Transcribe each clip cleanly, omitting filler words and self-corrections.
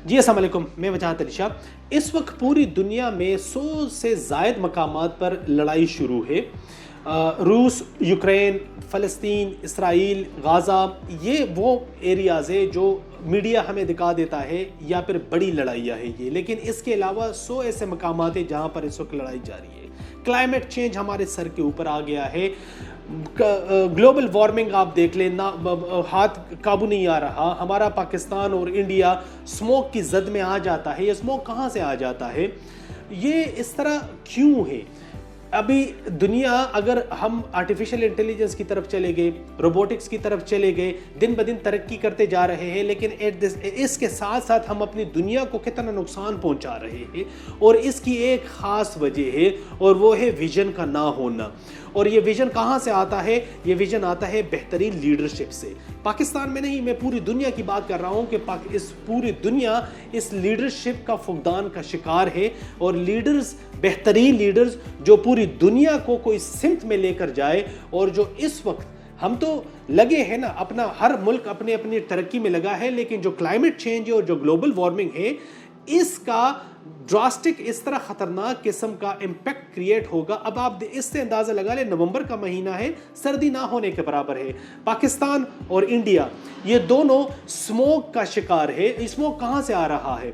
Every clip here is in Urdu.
جی السلام علیکم، میں وجاہت علی شاہ۔ اس وقت پوری دنیا میں 100 سے زائد مقامات پر لڑائی شروع ہے۔ روس، یوکرین، فلسطین، اسرائیل، غازہ، یہ وہ ایریاز ہیں جو میڈیا ہمیں دکھا دیتا ہے یا پھر بڑی لڑائیاں ہیں یہ، لیکن اس کے علاوہ 100 ایسے مقامات ہیں جہاں پر اس وقت لڑائی جاری ہے۔ کلائمیٹ چینج ہمارے سر کے اوپر آ گیا ہے، گلوبل وارمنگ آپ دیکھ لیں، ہاتھ قابو نہیں آ رہا۔ ہمارا پاکستان اور انڈیا سموک کی زد میں آ جاتا ہے۔ یہ سموک کہاں سے آ جاتا ہے؟ یہ اس طرح کیوں ہے؟ ابھی دنیا، اگر ہم آرٹیفیشل انٹیلیجنس کی طرف چلے گئے، روبوٹکس کی طرف چلے گئے، دن بدن ترقی کرتے جا رہے ہیں، لیکن اس کے ساتھ ساتھ ہم اپنی دنیا کو کتنا نقصان پہنچا رہے ہیں، اور اس کی ایک خاص وجہ ہے، اور وہ ہے ویژن کا نہ ہونا۔ اور یہ ویژن کہاں سے آتا ہے؟ یہ ویژن آتا ہے بہترین لیڈرشپ سے۔ پاکستان میں نہیں، میں پوری دنیا کی بات کر رہا ہوں کہ اس پوری دنیا اس لیڈرشپ کا فقدان کا شکار ہے، اور لیڈرز، بہترین لیڈرز جو پوری دنیا کو کوئی سمت میں لے کر جائے، اور جو اس وقت ہم تو لگے ہیں نا، اپنا ہر ملک اپنی اپنی ترقی میں لگا ہے، لیکن جو کلائمیٹ چینج ہے اور جو گلوبل وارمنگ ہے، اس کا ڈراسٹک، اس طرح خطرناک قسم کا امپیکٹ کریٹ ہوگا۔ اب آپ اس سے اندازہ لگا لیں، نومبر کا مہینہ ہے، سردی نہ ہونے کے برابر ہے۔ پاکستان اور انڈیا یہ دونوں سموک کا شکار ہے۔ سموک کہاں سے آ رہا ہے؟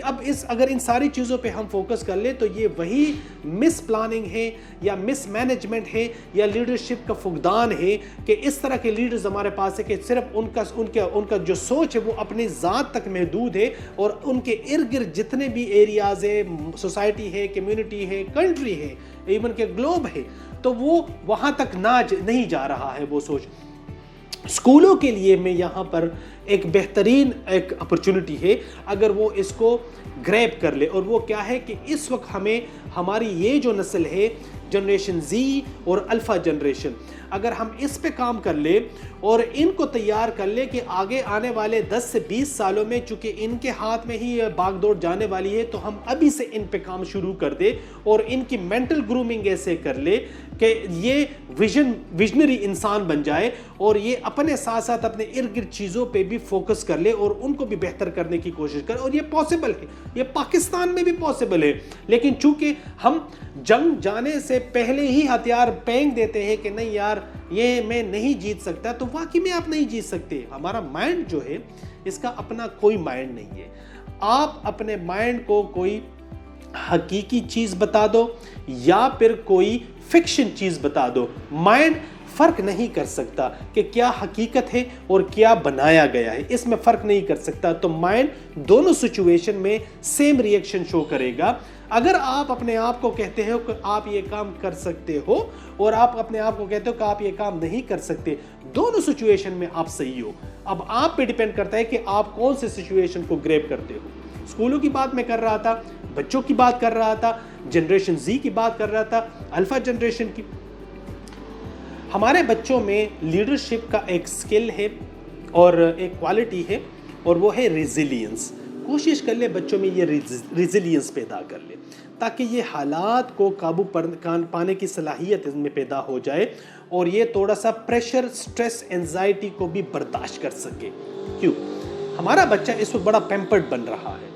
اب اگر ان ساری چیزوں پہ ہم فوکس کر لیں تو یہ وہی مس پلاننگ ہے یا مس مینجمنٹ ہے یا لیڈرشپ کا فقدان ہے، کہ اس طرح کے لیڈرز ہمارے پاس ہے کہ صرف ان کا جو سوچ ہے وہ اپنی ذات تک محدود ہے، اور ان کے ارد گرد جتنے بھی ایریاز ہے، سوسائٹی ہے، کمیونٹی ہے، کنٹری ہے، ایون کہ گلوب ہے، تو وہ وہاں تک نہیں جا رہا ہے وہ سوچ۔ اسکولوں کے لیے میں یہاں پر ایک بہترین ایک اپرچونٹی ہے اگر وہ اس کو گریب کر لے، اور وہ کیا ہے کہ اس وقت ہماری یہ جو نسل ہے، جنریشن زی اور الفا جنریشن، اگر ہم اس پہ کام کر لیں اور ان کو تیار کر لیں کہ آگے آنے والے 10 سے 20 سالوں میں چونکہ ان کے ہاتھ میں ہی یہ باغ دوڑ جانے والی ہے، تو ہم ابھی سے ان پہ کام شروع کر دیں اور ان کی مینٹل گرومنگ ایسے کر لے کہ یہ ویژنری انسان بن جائے، اور یہ اپنے ساتھ ساتھ اپنے ارد گرد چیزوں پہ بھی فوکس کر لے اور ان کو بھی بہتر کرنے کی کوشش کرے۔ اور یہ پاسبل ہے، یہ پاکستان میں بھی پاسبل ہے، لیکن چونکہ ہم جنگ جانے سے پہلے ہی ہتھیار پھینک دیتے ہیں کہ نہیں یار یہ میں نہیں جیت سکتا، تو واقعی میں آپ نہیں جیت سکتے۔ ہمارا مائنڈ جو ہے، اس کا اپنا کوئی مائنڈ نہیں ہے۔ آپ اپنے مائنڈ کو کوئی حقیقی چیز بتا دو یا پھر کوئی فکشن چیز بتا دو، مائنڈ فرق نہیں کر سکتا کہ کیا حقیقت ہے اور کیا بنایا گیا ہے، اس میں فرق نہیں کر سکتا۔ تو مائنڈ دونوں سچویشن میں سیم ری ایکشن شو کرے گا۔ اگر آپ اپنے آپ کو کہتے ہو کہ آپ یہ کام کر سکتے ہو، اور آپ اپنے آپ کو کہتے ہو کہ آپ یہ کام نہیں کر سکتے، دونوں سچویشن میں آپ صحیح ہو۔ اب آپ پہ ڈیپینڈ کرتا ہے کہ آپ کون سے سچویشن کو گریب کرتے ہو۔ اسکولوں کی بات میں کر رہا تھا، بچوں کی بات کر رہا تھا، جنریشن زی کی بات کر رہا تھا، الفا جنریشن کی۔ ہمارے بچوں میں لیڈرشپ کا ایک سکل ہے اور ایک کوالٹی ہے، اور وہ ہے ریزیلینس۔ کوشش کر لے بچوں میں یہ ریزیلینس پیدا کر لے، تاکہ یہ حالات کو قابو پانے کی صلاحیت ان میں پیدا ہو جائے، اور یہ تھوڑا سا پریشر، سٹریس، انزائٹی کو بھی برداشت کر سکے۔ کیوں؟ ہمارا بچہ اس وقت بڑا پیمپرڈ بن رہا ہے،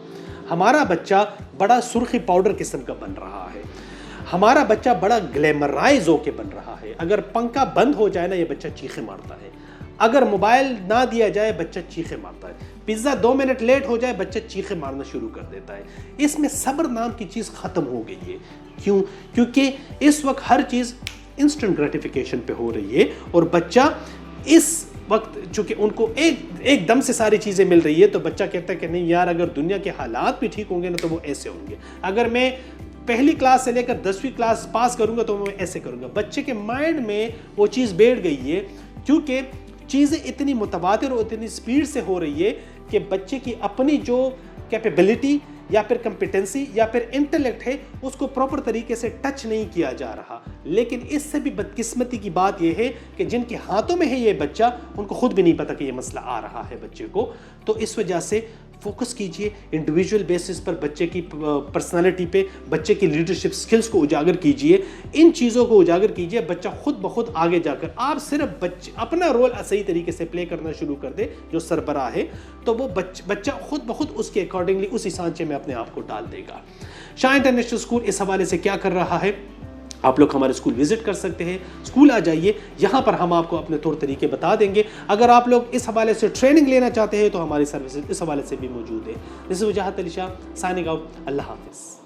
ہمارا بچہ بڑا سرخی پاؤڈر قسم کا بن رہا ہے، ہمارا بچہ بڑا گلیمرائز ہو کے بن رہا ہے۔ اگر پنکھا بند ہو جائے نا، یہ بچہ چیخیں مارتا ہے۔ اگر موبائل نہ دیا جائے، بچہ چیخیں مارتا ہے۔ پیزا 2 منٹ لیٹ ہو جائے، بچہ چیخیں مارنا شروع کر دیتا ہے۔ اس میں صبر نام کی چیز ختم ہو گئی ہے۔ کیوں؟ کیونکہ اس وقت ہر چیز انسٹنٹ گریٹیفیکیشن پہ ہو رہی ہے، اور بچہ اس وقت چونکہ ان کو ایک دم سے ساری چیزیں مل رہی ہے، تو بچہ کہتا ہے کہ نہیں یار، اگر دنیا کے حالات بھی ٹھیک ہوں گے نا تو وہ ایسے ہوں گے، اگر میں پہلی کلاس سے لے کر 10ویں کلاس پاس کروں گا تو میں ایسے کروں گا۔ بچے کے مائنڈ میں وہ چیز بیٹھ گئی ہے، کیونکہ چیزیں اتنی متواتر اور اتنی سپیڈ سے ہو رہی ہے کہ بچے کی اپنی جو کیپیبلٹی یا پھر کمپیٹنسی یا پھر انٹلیکٹ ہے، اس کو پراپر طریقے سے ٹچ نہیں کیا جا رہا۔ لیکن اس سے بھی بدقسمتی کی بات یہ ہے کہ جن کے ہاتھوں میں ہے یہ بچہ، ان کو خود بھی نہیں پتا کہ یہ مسئلہ آ رہا ہے بچے کو۔ تو اس وجہ سے فوکس کیجئے انڈیویجول بیسس پر بچے کی پرسنالٹی پہ، بچے کی لیڈرشپ سکلز کو اجاگر کیجئے، ان چیزوں کو اجاگر کیجئے، بچہ خود بخود آگے جا کر آپ صرف اپنا رول صحیح طریقے سے پلے کرنا شروع کر دے جو سربراہ ہے، تو وہ بچہ خود بخود اس کے اکارڈنگلی اسی سانچے میں اپنے آپ کو ڈال دے گا۔ شاہ انٹرنیشنل اسکول اس حوالے سے کیا کر رہا ہے؟ آپ لوگ ہمارے اسکول وزٹ کر سکتے ہیں، اسکول آ جائیے، یہاں پر ہم آپ کو اپنے طور طریقے بتا دیں گے۔ اگر آپ لوگ اس حوالے سے ٹریننگ لینا چاہتے ہیں تو ہماری سروسز اس حوالے سے بھی موجود ہے۔ دس از وجاہت علی شاہ، سائننگ آؤٹ، اللہ حافظ۔